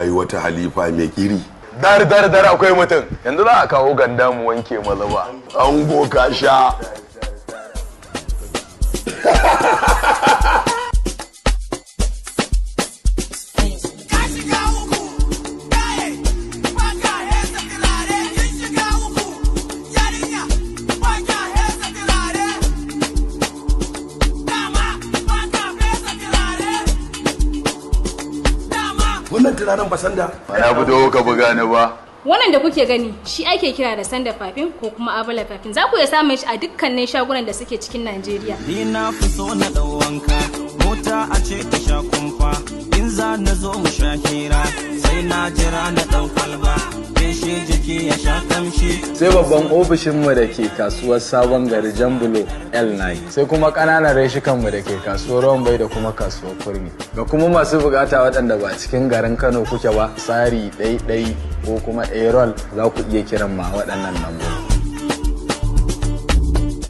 ai wata halifa mai kiri. Dar akwai mutum. Yanzu za a kawo ganda mu wanke mazaba. Ango ka sha. Wannan turaren ba sanda. Ya fito ka buga ni ba. Wannan da kuke gani shi ake kira da sanda fafin ko kuma abale fafin. Za ku iya samun shi a dukkanin shagunan da suke cikin Najeriya. Ni na fi so na dau wanka, mota a ce ta sha kumfa. In za na zo mu sha hira, sai na jira na dau kwalba. Feshe jiki ya sha kamshi. Sai babban ofishinmu da ke kasuwar Sabon Gari Jambulo L9. Sai kuma ƙananan reshikanmu da ke kasuwar Rombai da kuma kasuwar Kurmi. Ga kuma masu bukata waɗanda ba cikin garin Kano kuke ba, tsari ɗai ko kuma Aerol za ku iya kiran ma waɗannan lambobi.